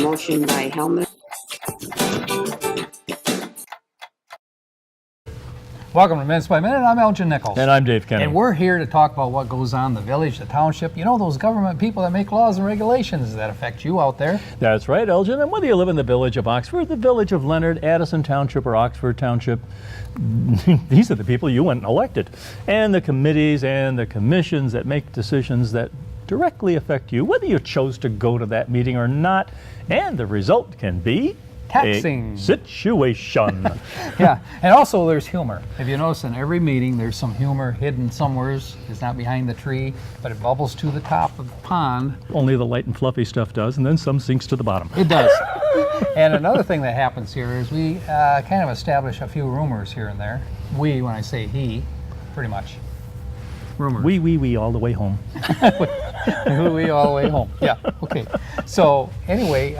motion by Helmut. Welcome to Minutes by Minute. I'm Elgin Nichols. And I'm Dave Kenny. And we're here to talk about what goes on in the village, the township. You know, those government people that make laws and regulations that affect you out there. That's right, Elgin. And whether you live in the village of Oxford, the village of Leonard, Addison Township, or Oxford Township, these are the people you went and elected. And the committees and the commissions that make decisions that directly affect you, whether you chose to go to that meeting or not. And the result can be Taxing. a situation. Yeah, and also there's humor. If you notice, in every meeting there's some humor hidden somewhere. It's not behind the tree, but it bubbles to the top of the pond. Only the light and fluffy stuff does, and then some sinks to the bottom. It does. And another thing that happens here is we kind of establish a few rumors here and there. We, when I say he, pretty much. Rumors. We all the way home. We all the way home. Yeah, okay. So anyway,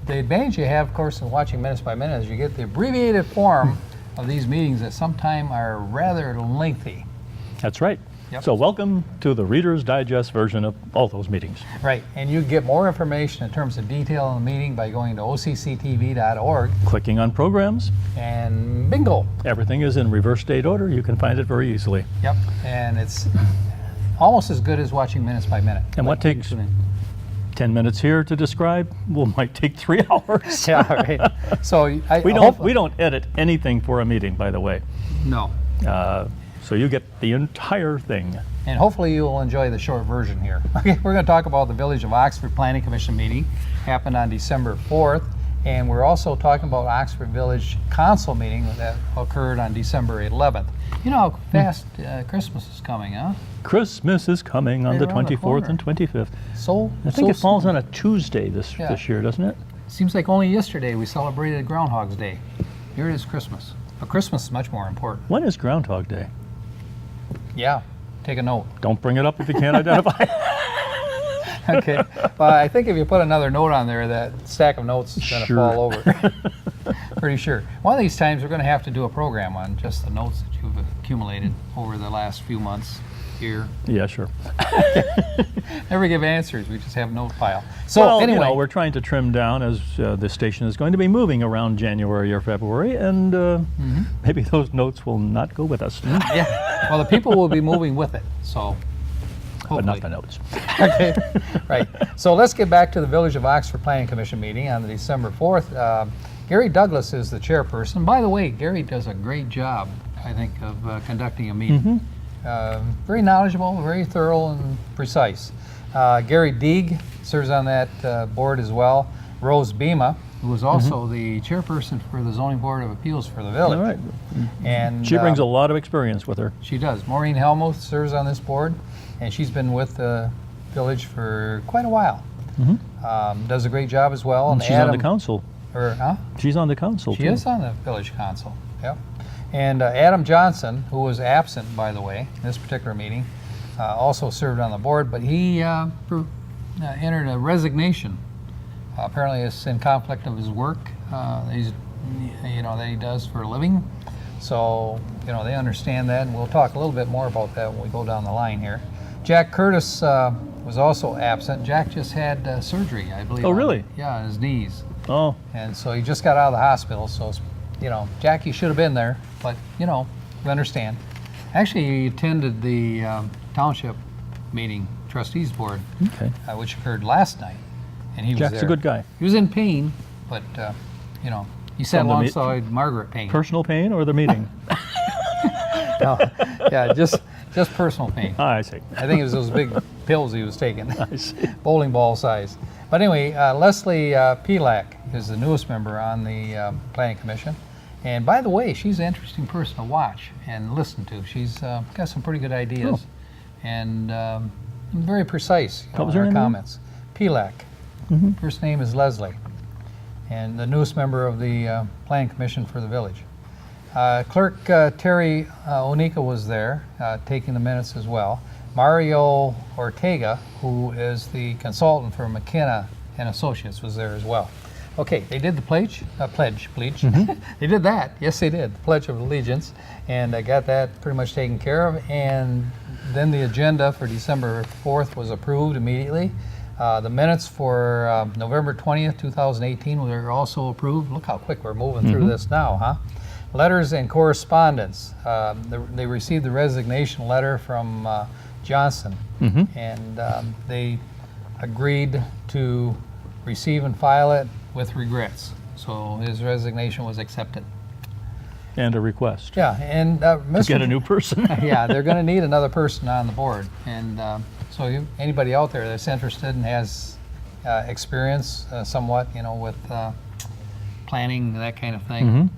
the advantage you have, of course, in watching Minutes by Minute is you get the abbreviated form of these meetings that sometimes are rather lengthy. That's right. Yep. So welcome to the Reader's Digest version of all those meetings. Right, and you get more information in terms of detail in the meeting by going to OCCTV.org. Clicking on programs. And bingo. Everything is in reverse date order. You can find it very easily. Yep, and it's almost as good as watching Minutes by Minute. And what takes 10 minutes here to describe might take 3 hours. Yeah, right. So we don't edit anything for a meeting, by the way. No. So you get the entire thing. And hopefully you will enjoy the short version here. Okay, we're going to talk about the Village of Oxford Planning Commission meeting. Happened on December 4th. And we're also talking about Oxford Village Council meeting that occurred on December 11th. You know how fast Christmas is coming, huh? Christmas is coming on Right the around the 24th and 25th. I think it falls on a Tuesday this year, doesn't it? Seems like only yesterday we celebrated Groundhog's Day. Here it is Christmas. But Christmas is much more important. When is Groundhog Day? Yeah, take a note. Don't bring it up if you can't identify. Okay, well, I think if you put another note on there, that stack of notes is going to fall over. Pretty sure. One of these times we're going to have to do a program on just the notes that you've accumulated over the last few months here. Yeah, sure. Never give answers, we just have a note file. So well, anyway. you know, we're trying to trim down as the station is going to be moving around January or February, and maybe those notes will not go with us. Yeah, well, the people will be moving with it, so but not the notes. Okay, right. So let's get back to the Village of Oxford Planning Commission meeting on December 4th. Gary Douglas is the chairperson. By the way, Gary does a great job, I think, of conducting a meeting. Very knowledgeable, very thorough and precise. Gary Deeg serves on that board as well. Rose Bima, who is also the chairperson for the Zoning Board of Appeals for the village. All right. And She brings a lot of experience with her. She does. Maureen Helmuth serves on this board, and she's been with the village for quite a while. Does a great job as well. And she's on the council. She's on the council, She too. is on the village council, yep. And Adam Johnson, who was absent, by the way, in this particular meeting, also served on the board, but he entered a resignation. Apparently it's in conflict of his work that he does for a living. So, they understand that, and we'll talk a little bit more about that when we go down the line here. Jack Curtis was also absent. Jack just had surgery, I believe. Oh, really? On his knees. Oh. And so he just got out of the hospital, so, Jack, you should have been there, but, we understand. Actually, he attended the township meeting, trustees board, which occurred last night, and he was Jack's there. a good guy. He was in pain, but, he sat alongside Margaret Payne. Personal pain or the meeting? No, yeah, just personal pain. I see. I think it was those big pills he was taking. I see. Bowling ball size. But anyway, Leslie Pelak is the newest member on the Planning Commission. And by the way, she's an interesting person to watch and listen to. She's got some pretty good ideas and very precise in her comments. Pelak. First name is Leslie. And the newest member of the Planning Commission for the village. Clerk Terry Onika was there, taking the minutes as well. Mario Ortega, who is the consultant for McKenna and Associates, was there as well. Okay, they did the pledge. They did that. Yes, they did. The Pledge of Allegiance, and I got that pretty much taken care of. And then the agenda for December 4th was approved immediately. The minutes for November 20th, 2018 were also approved. Look how quick we're moving through this now, huh? Letters and correspondence. They received the resignation letter from Johnson, and they agreed to receive and file it with regrets. So his resignation was accepted. And a request Yeah, and to Mr. get a new person. Yeah, they're going to need another person on the board, and so anybody out there that's interested and has experience somewhat, with planning, that kind of thing.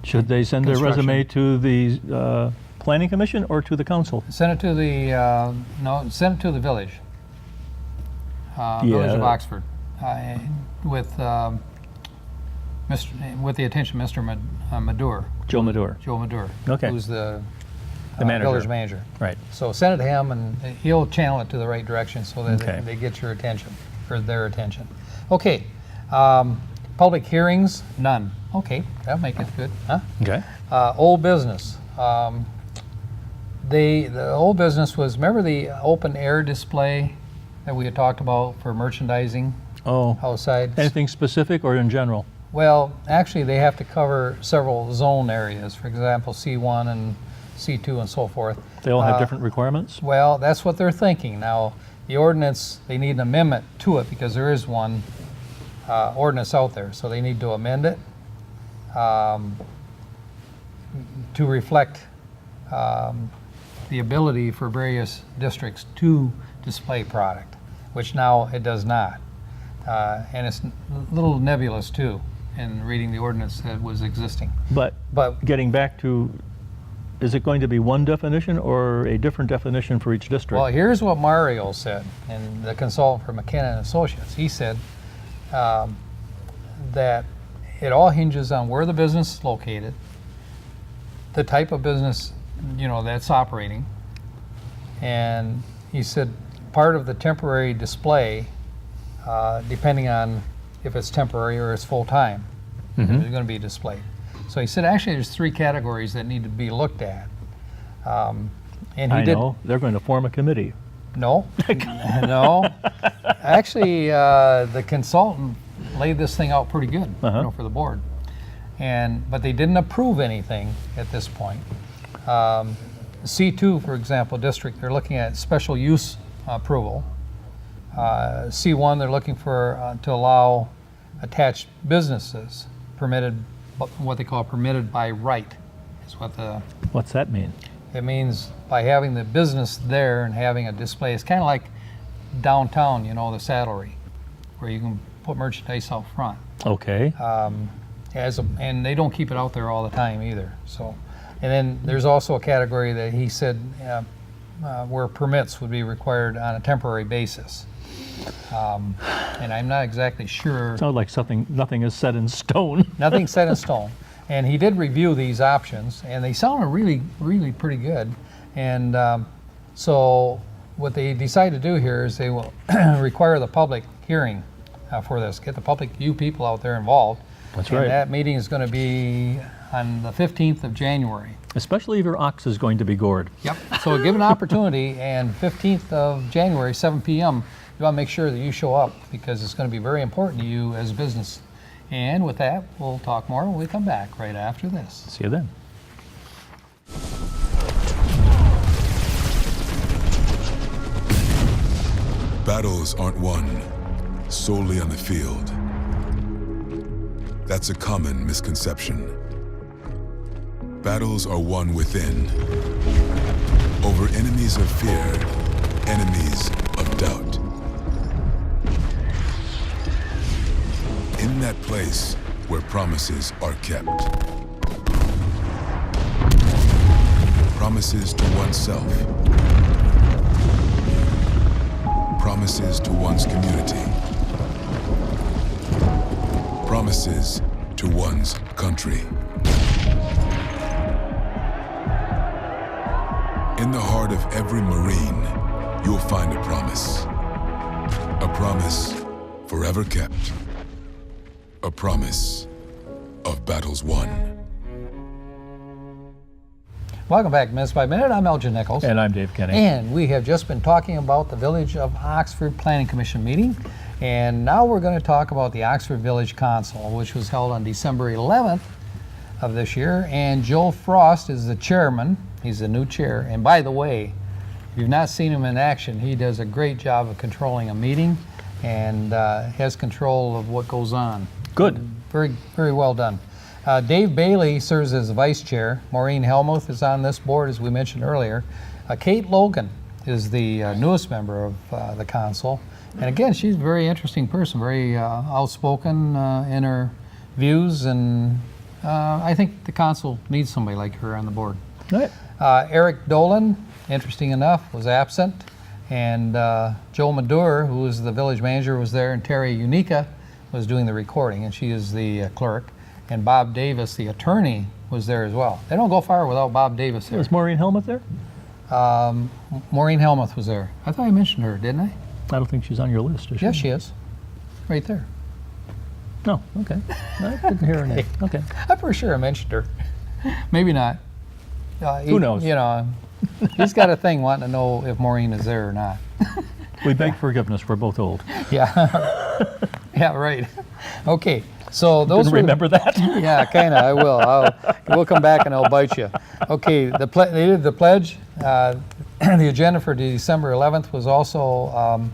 Should they send their Construction. resume to the Planning Commission or to the council? Send it to the send it to the village, Village of Yeah. Oxford, with with the attention of Mr. Madure, Joe Madure. Joe Madure, Okay. who's the manager. village manager. Right. So send it to him, and he'll channel it to the right direction so that Okay. they get your attention, or their attention. Okay. Public hearings, none. Okay, that'll make it good, huh? Okay. Old business. The old business was, remember the open air display that we had talked about for merchandising Oh, outside? anything specific or in general? Well, actually, they have to cover several zone areas, for example, C1 and C2 and so forth. They all have different requirements? Well, that's what they're thinking. Now, the ordinance, they need an amendment to it because there is one ordinance out there, so they need to amend it to reflect the ability for various districts to display product, which now it does not. And it's a little nebulous too in reading the ordinance that was existing. But But getting back to, is it going to be one definition or a different definition for each district? well, here's what Mario said, and the consultant for McKenna and Associates. He said that it all hinges on where the business is located, the type of business that's operating, and he said part of the temporary display, depending on if it's temporary or it's full time, is going to be displayed. So he said actually there's 3 categories that need to be looked at, and he I did. know. They're going to form a committee. No, no. Actually, the consultant laid this thing out pretty good, for the board, but they didn't approve anything at this point. C2, for example, district, they're looking at special use approval. C1, they're looking for to allow attached businesses permitted, what they call permitted by right, is what the. What's that mean? It means by having the business there and having a display. It's kind of like downtown, the saddlery, where you can put merchandise out front. Okay. And they don't keep it out there all the time either. So, and then there's also a category that he said where permits would be required on a temporary basis. And I'm not exactly sure. Sounds like nothing is set in stone. Nothing's set in stone. And he did review these options, and they sounded really, really pretty good. And so what they decide to do here is they will require the public hearing for this, get the public, you people out there involved. That's and right. That meeting is going to be on the 15th of January. Especially if your ox is going to be gored. Yep. So give an opportunity, and 15th of January, 7 p.m., you want to make sure that you show up because it's going to be very important to you as a business. And with that, we'll talk more when we come back right after this. See you then. Battles aren't won solely on the field. That's a common misconception. Battles are won within, over enemies of fear, enemies of doubt. In that place where promises are kept. Promises to oneself. Promises to one's community. Promises to one's country. In the heart of every Marine, you'll find a promise. A promise forever kept. A promise of battles won. Welcome back, Minute by Minute. I'm Elgin Nichols. And I'm Dave Kenny. And we have just been talking about the Village of Oxford Planning Commission meeting. And now we're going to talk about the Oxford Village Council, which was held on December 11th of this year. And Joe Frost is the chairman. He's the new chair. And by the way, if you've not seen him in action, he does a great job of controlling a meeting and has control of what goes on. Good. Very, very well done. Dave Bailey serves as vice chair. Maureen Helmuth is on this board, as we mentioned earlier. Kate Logan is the newest member of the council. And again, she's a very interesting person, very outspoken in her views, and I think the council needs somebody like her on the board. All right. Eric Dolan, interesting enough, was absent. And Joe Madur, who was the village manager, was there, and Terry Unica was doing the recording, and she is the clerk. And Bob Davis, the attorney, was there as well. They don't go far without Bob Davis there. Was Maureen Helmuth there? Maureen Helmuth was there. I thought I mentioned her, didn't I? I don't think she's on your list, is she? Yes, she is. Right there. No, okay. I didn't hear her name. Okay. I'm pretty sure I mentioned her. Maybe not. Who knows? You know, he's got a thing wanting to know if Maureen is there or not. We beg forgiveness. We're both old. Yeah. Yeah, right. Okay. So those Didn't were remember that? Yeah, kind of. I will. We'll come back and I'll bite you. Okay. They did the pledge. The agenda for December 11th was also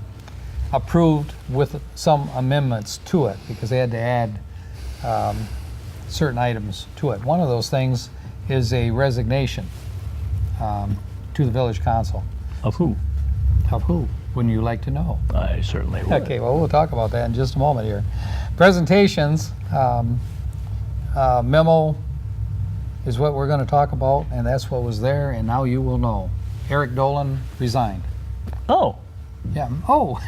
approved with some amendments to it because they had to add certain items to it. One of those things is a resignation to the village council. Of who? Of who? Wouldn't you like to know? I certainly would. Okay, well, we'll talk about that in just a moment here. Presentations, memo is what we're going to talk about, and that's what was there, and now you will know. Eric Dolan resigned. Oh. Yeah. Oh,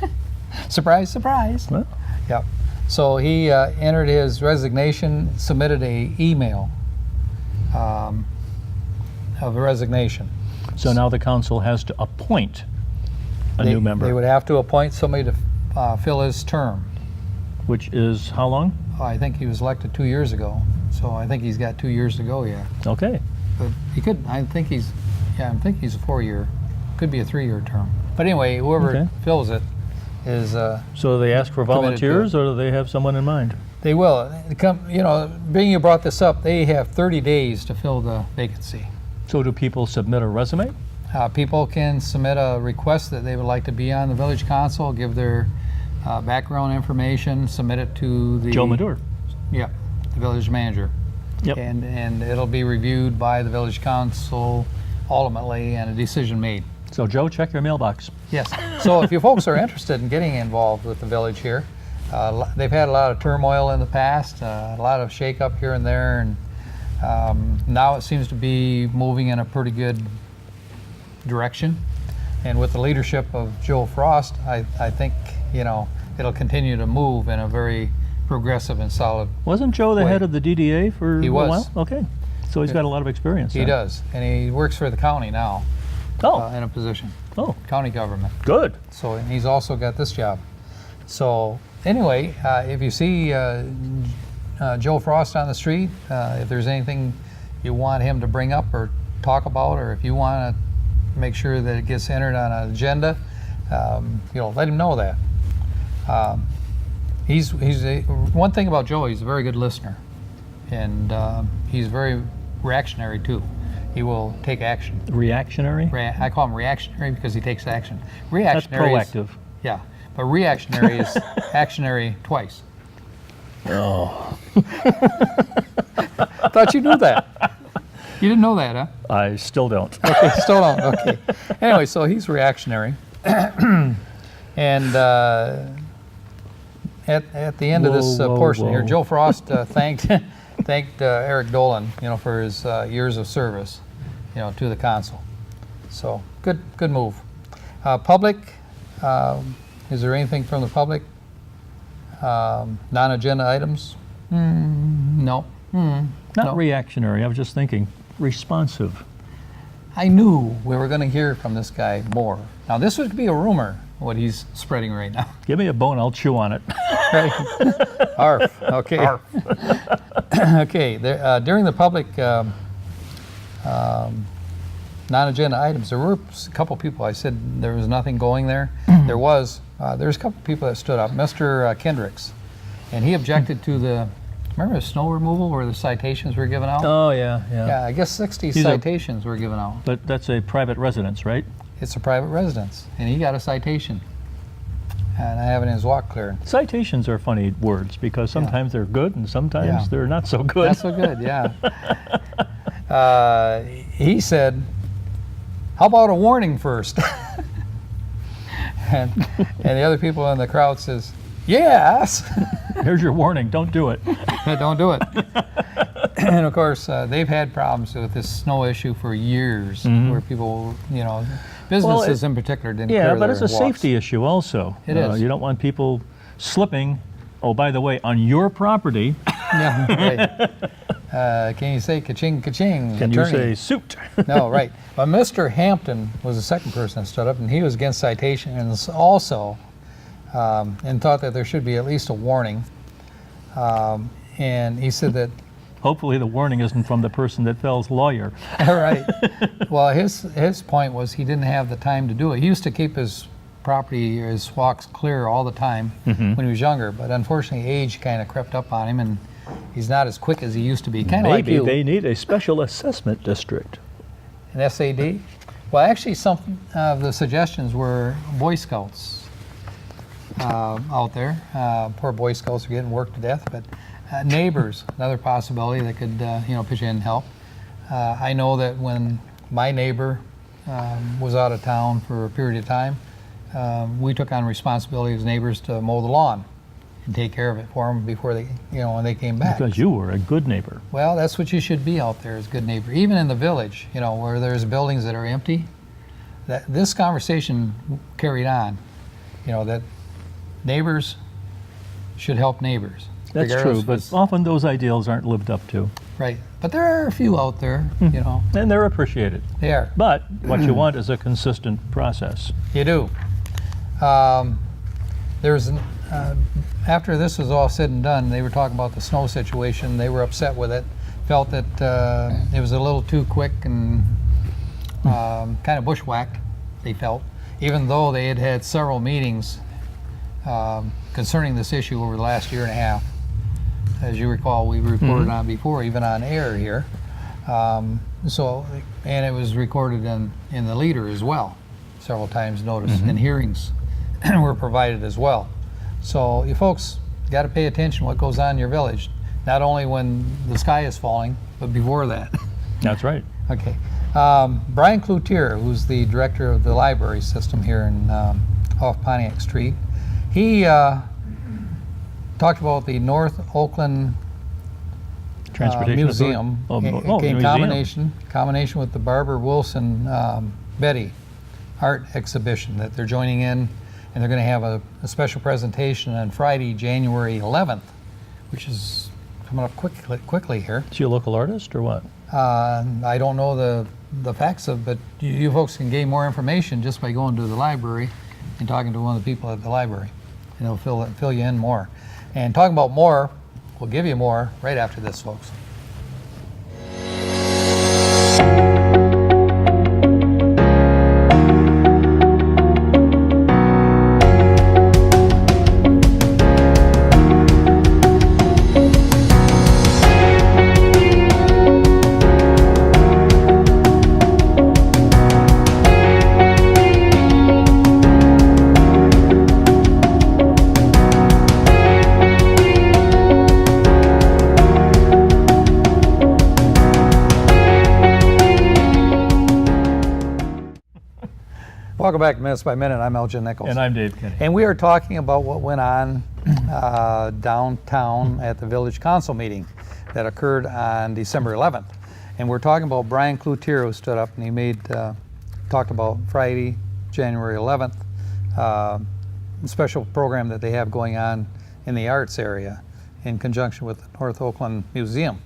surprise, surprise. Well. Yep. So he entered his resignation, submitted a email of a resignation. So now the council has to appoint a new member. They would have to appoint somebody to fill his term. Which is how long? I think he was elected 2 years ago, so I think he's got 2 years to go yet. Okay. But he could, I think he's a 4-year, could be a 3-year term. But anyway, whoever Okay. fills it is, So they ask for Committed to volunteers, or do they have someone in mind? they will. You know, being you brought this up, they have 30 days to fill the vacancy. So do people submit a resume? People can submit a request that they would like to be on the village council, give their background information, submit it to the... Joe Madur. Yeah, the village manager. Yep. And it'll be reviewed by the village council ultimately and a decision made. So Joe, check your mailbox. Yes. So if you folks are interested in getting involved with the village here, they've had a lot of turmoil in the past, a lot of shake-up here and there, and now it seems to be moving in a pretty good direction. And with the leadership of Joe Frost, I think, you know, it'll continue to move in a very progressive and solid. Wasn't Joe the Wait. head of the DDA for He a was. while? Okay. So he's got a lot of experience. He then. does, and he works for the county now Oh, in a position, oh, county government. good. So and he's also got this job. So anyway, if you see Joe Frost on the street, if there's anything you want him to bring up or talk about, or if you want to make sure that it gets entered on an agenda, you know, let him know that. One thing about Joe, he's a very good listener, and he's very reactionary too. He will take action. Reactionary? I call him reactionary because he takes action. That's Reactionary is- proactive. yeah, but reactionary is actionary twice. Oh, Thought you knew that. You didn't know that, huh? I still don't. Okay, still don't. Okay. Anyway, so he's reactionary, and at the end of this Whoa, whoa, portion here, whoa. Joe Frost thanked Eric Dolan, you know, for his years of service, you know, to the council. So good move. Public, is there anything from the public? Non-agenda items? No. Not No. reactionary. I was just thinking responsive. I knew we were going to hear from this guy more. Now, this would be a rumor, what he's spreading right now. Give me a bone, I'll chew on it. Right? Arf. Okay. Arf. Okay. During the public non-agenda items. There were a couple people. I said there was nothing going there. There's a couple people that stood up. Mr. Kendricks, and he objected to the. Remember the snow removal where the citations were given out? Oh, yeah. Yeah, I guess 60 He's citations were given out. But that's a private residence, right? It's a private residence, and he got a citation. And I have it in his walk clear. Citations are funny words because sometimes they're good and sometimes Yeah. they're not so good. Not so good, yeah. He said, how about a warning first? and the other people in the crowd says, yes. Here's your warning, don't do it. Don't do it. And of course, they've had problems with this snow issue for years, where people, businesses in particular didn't clear Yeah, but their it's a walks. safety issue also. It is. You don't want people slipping, oh, by the way, on your property. Yeah, right. Can you say ka-ching, ka-ching? Can attorney? you say suit? No, right. But Mr. Hampton was the second person that stood up, and he was against citation and also and thought that there should be at least a warning. And he said that Hopefully the warning isn't from the person that fell's lawyer. all right. Well, his point was he didn't have the time to do it. He used to keep his property, his walks clear all the time when he was younger, but unfortunately age kind of crept up on him, and he's not as quick as he used to be. Kind of like Maybe you. they need a special assessment district. An SAD? Well, actually, some of the suggestions were Boy Scouts out there. Poor Boy Scouts are getting worked to death, but neighbors, another possibility that could pitch in and help. I know that when my neighbor was out of town for a period of time, we took on responsibility as neighbors to mow the lawn and take care of it for them before they, when they came back. Because you were a good neighbor. Well, that's what you should be out there as a good neighbor. Even in the village, where there's buildings that are empty, that this conversation carried on, that neighbors should help neighbors. That's true, regardless but often those ideals aren't lived up to. right. But there are a few out there, And they're appreciated. they are. But what you want is a consistent process. You do. After this was all said and done, they were talking about the snow situation. They were upset with it, felt that it was a little too quick and kind of bushwhacked, they felt, even though they had had several meetings concerning this issue over the last year and a half. As you recall, we reported on before, even on air here. And it was recorded in the Leader as well, several times noticed, and hearings were provided as well. So you folks got to pay attention what goes on in your village, not only when the sky is falling, but before that. That's right. Okay. Brian Cloutier, who's the director of the library system here in off Pontiac Street, he talked about the North Oakland Transportation Museum. Authority. In Museum. combination with the Barbara Wilson Betty art exhibition that they're joining in, and they're going to have a special presentation on Friday, January 11th, which is coming up quickly here. Is she a local artist or what? I don't know the facts of, but you folks can gain more information just by going to the library and talking to one of the people at the library, and they'll fill you in more. And talking about more, we'll give you more right after this, folks. Welcome back to Minutes by Minute. I'm Elgin Nichols. And I'm Dave Kenny. And we are talking about what went on downtown at the Village Council meeting that occurred on December 11th. And we're talking about Brian Cloutier, who stood up and he talked about Friday, January 11th, special program that they have going on in the arts area in conjunction with the North Oakland Museum.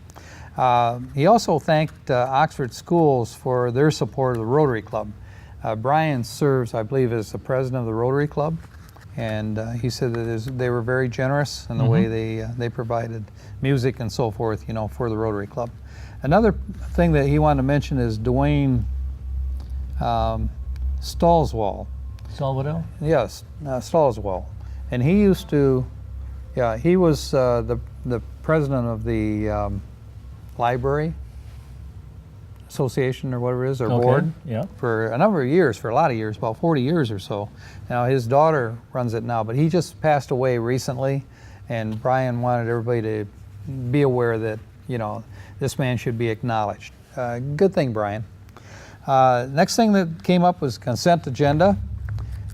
He also thanked Oxford Schools for their support of the Rotary Club. Brian serves, I believe, as the president of the Rotary Club, and he said that they were very generous in the way they provided music and so forth, for the Rotary Club. Another thing that he wanted to mention is Dwayne Stallswell. Salvador? Yes, Stallswell. And he used to, yeah, he was the president of the library association or whatever it is, or Okay, board, yeah. for a number of years, for a lot of years, about 40 years or so. Now his daughter runs it now, but he just passed away recently, and Brian wanted everybody to be aware that, you know, this man should be acknowledged. Good thing, Brian. Next thing that came up was consent agenda,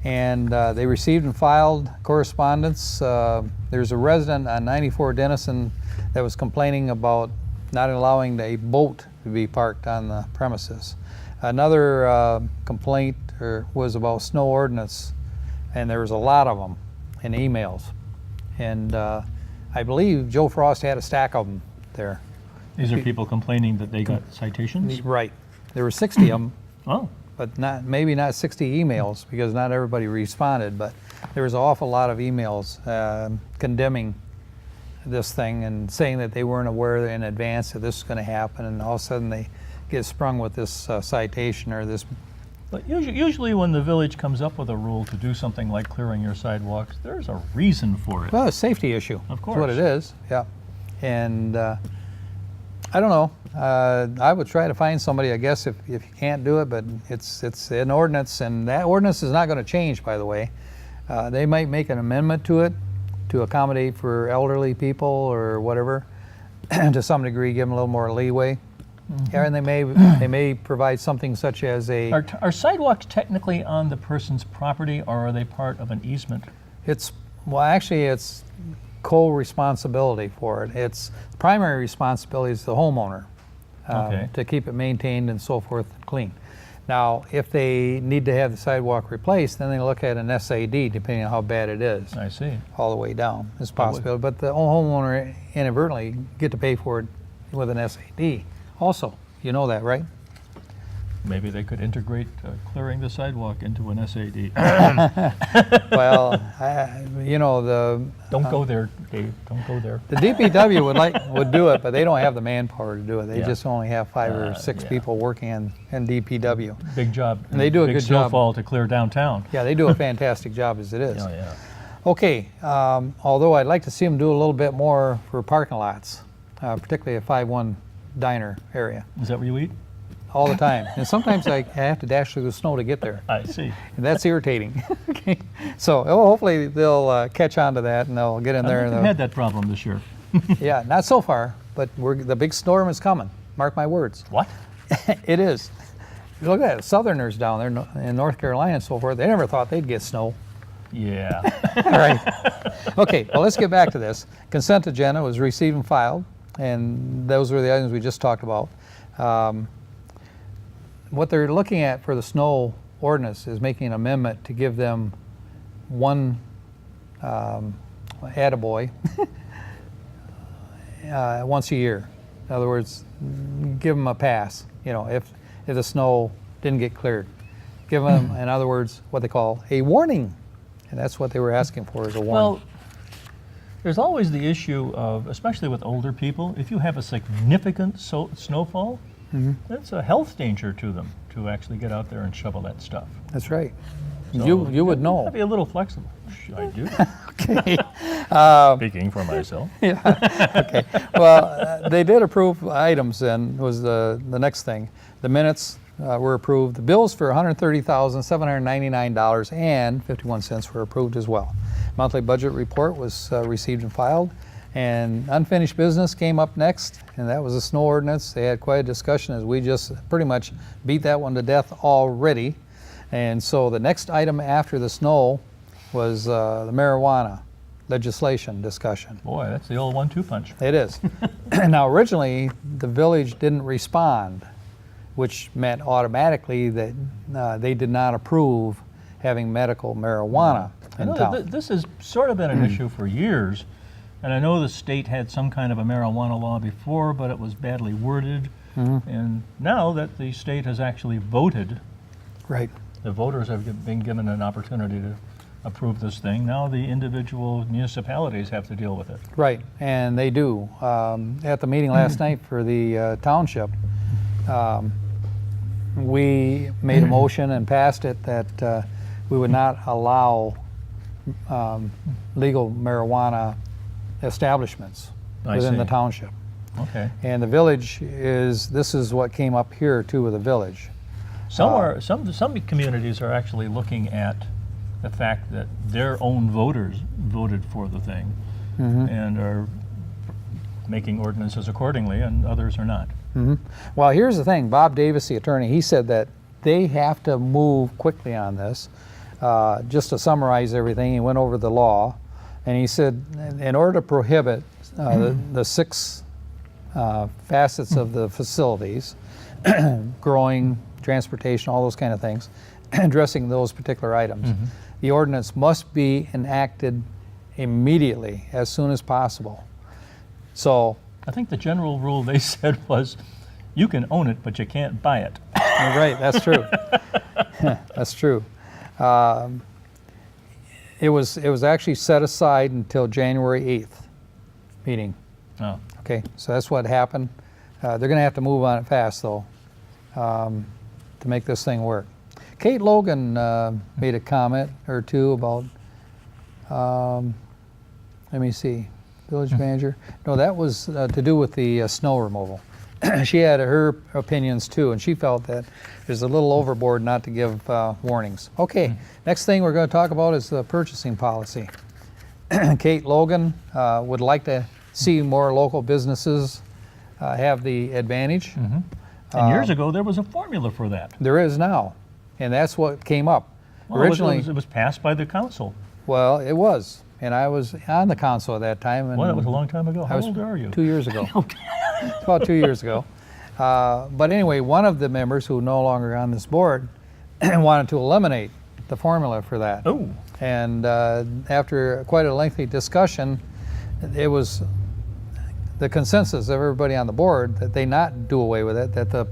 and they received and filed correspondence. There's a resident on 94 Denison that was complaining about not allowing a boat to be parked on the premises. Another complaint was about snow ordinance, and there was a lot of them in emails. And I believe Joe Frost had a stack of them there. These are people complaining that they got citations? Right. There were 60 of them, Oh, but maybe not 60 emails, because not everybody responded, but there was an awful lot of emails condemning this thing and saying that they weren't aware in advance that this was going to happen, and all of a sudden they get sprung with this citation or this. but usually when the village comes up with a rule to do something like clearing your sidewalks, there's a reason for it. Well, it's a safety issue. Of That's what course. it is, yeah. And I don't know. I would try to find somebody, I guess, if you can't do it, but it's an ordinance, and that ordinance is not going to change, by the way. They might make an amendment to it to accommodate for elderly people or whatever, to some degree, give them a little more leeway. And they may provide something such as a. Are sidewalks technically on the person's property, or are they part of an easement? Actually, it's co-responsibility for it. Its primary responsibility is the homeowner Okay. to keep it maintained and so forth, clean. Now, if they need to have the sidewalk replaced, then they look at an SAD, depending on how bad it is, I see. all the way down. It's possible, but the homeowner inadvertently get to pay for it with an SAD. Also, you know that, right? Maybe they could integrate clearing the sidewalk into an SAD. Well, you know, Don't go there, Dave. Don't go there. the DPW would do it, but they don't have the manpower to do it. They Yeah. just only have 5 or 6 yeah. people working in DPW. Big job. And they do a big good job. snowfall to clear downtown. Yeah, they do a fantastic job as it is. Oh, yeah. Okay, although I'd like to see them do a little bit more for parking lots, particularly at 5-1 Diner area, Is that where you eat? all the time. And sometimes I have to dash through the snow to get there. I see. And that's irritating. Okay, so hopefully they'll catch on to that and they'll get in I there. think And we had that problem this year. yeah, not so far, but the big storm is coming. Mark my words. What? It is. Look at that, Southerners down there in North Carolina and so forth, they never thought they'd get snow. Yeah. All right. Okay, well, let's get back to this. Consent agenda was received and filed, and those were the items we just talked about. What they're looking at for the snow ordinance is making an amendment to give them one attaboy once a year. In other words, give them a pass, you know, if the snow didn't get cleared. Give them, in other words, what they call a warning. And that's what they were asking for, is a warning. Well, there's always the issue of, especially with older people, if you have a significant snowfall, that's a health danger to them to actually get out there and shovel that stuff. That's right. So You would know. I'd be a little flexible. I do. Okay. Speaking for myself. Okay. Well, they did approve items, and was the next thing. The minutes were approved. The bills for $130,799.51 were approved as well. Monthly budget report was received and filed. And unfinished business came up next, and that was the snow ordinance. They had quite a discussion, as we just pretty much beat that one to death already. And so the next item after the snow was the marijuana legislation discussion. Boy, that's the old 1-2 punch. It is. Now, originally, the village didn't respond, which meant automatically that they did not approve having medical marijuana I in know town. that this has sort of been an issue for years, and I know the state had some kind of a marijuana law before, but it was badly worded. And now that the state has actually voted, Right. the voters have been given an opportunity to approve this thing. Now the individual municipalities have to deal with it. Right, and they do. At the meeting last night for the township, we made a motion and passed it that we would not allow legal marijuana establishments I within see. the township. Okay. And the village this is what came up here too with the village. Some communities are actually looking at the fact that their own voters voted for the thing and are making ordinances accordingly, and others are not. Well, here's the thing. Bob Davis, the attorney, he said that they have to move quickly on this. Just to summarize everything, he went over the law, and he said in order to prohibit the 6 facets of the facilities, growing, transportation, all those kind of things, addressing those particular items, the ordinance must be enacted immediately, as soon as possible. So, I think the general rule they said was, you can own it, but you can't buy it. right, that's true. That's true. It was actually set aside until January 8th meeting. Oh. Okay, so that's what happened. They're going to have to move on it fast, though, to make this thing work. Kate Logan made a comment or two about, let me see, village manager. No, that was to do with the snow removal. She had her opinions too, and she felt that there's a little overboard not to give warnings. Okay, next thing we're going to talk about is the purchasing policy. Kate Logan would like to see more local businesses have the advantage. And years ago, there was a formula for that. There is now, and that's what came up. Well, Originally, it was passed by the council. well, it was, and I was on the council at that time. And Well, that was a long time ago. I How was old are you? 2 years ago. It's about 2 years ago. But anyway, one of the members who no longer on this board wanted to eliminate the formula for that. Oh, And after quite a lengthy discussion, it was the consensus of everybody on the board that they not do away with it, that the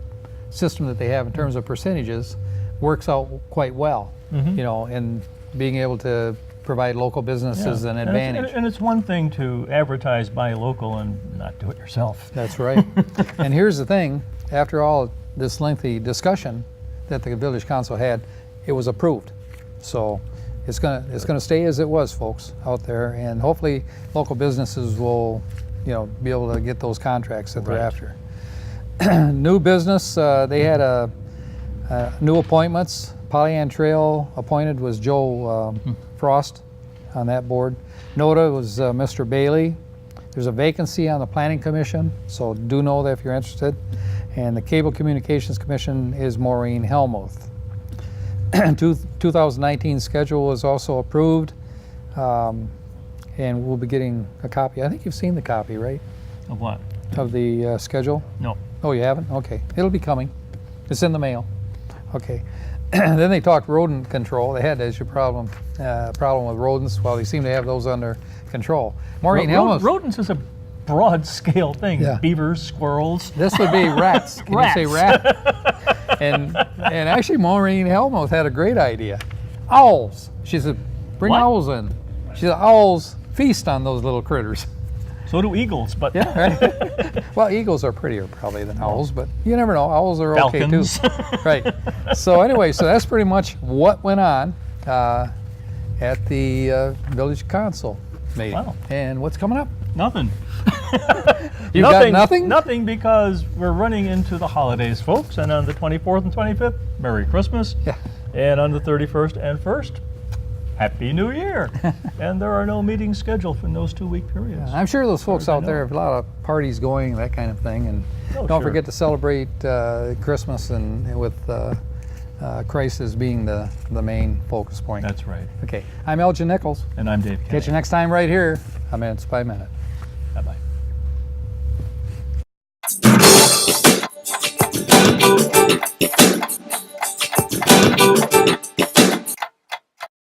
system that they have in terms of percentages works out quite well, you know, in being able to provide local businesses an advantage. And it's one thing to advertise buy local and not do it yourself. That's right. And here's the thing, after all this lengthy discussion that the village council had, it was approved. So it's gonna stay as it was, folks, out there, and hopefully local businesses will, you know, be able to get those contracts that they're Right. after. New business, they had new appointments. Pollyant Trail appointed was Joe Frost on that board. NODA was Mr. Bailey. There's a vacancy on the Planning Commission, so do know that if you're interested. And the Cable Communications Commission is Maureen Helmuth. 2019 schedule was also approved, and we'll be getting a copy. I think you've seen the copy, right, Of what? of the schedule? No. Oh, you haven't? Okay. It'll be coming. It's in the mail. Okay. Then they talked rodent control. They had as your problem with rodents. Well, they seem to have those under control. Maureen Helmuth. Rodents is a broad scale thing. Yeah. Beavers, squirrels. This would be rats. Can you say rat? and actually, Maureen Helmuth had a great idea. Owls. She said, bring What? owls in. She said, owls feast on those little critters. So do eagles, but Yeah, right. Well, eagles are prettier probably than owls, but you never know. Owls are falcons. okay too. Right. So anyway, so that's pretty much what went on at the village council meeting. Wow. And what's coming up? Nothing. You got nothing? Nothing, because we're running into the holidays, folks. And on the 24th and 25th, Merry Christmas. Yeah. And on the 31st and 1st, Happy New Year. And there are no meetings scheduled for those 2-week periods. I'm sure those folks as I out there know. have a lot of parties going, that kind of thing. And Oh, don't sure. forget to celebrate Christmas and with Christ as being the main focus point. That's right. Okay. I'm Elgin Nichols. And I'm Dave Kennedy. Catch you next time right here on Minutes by Minute.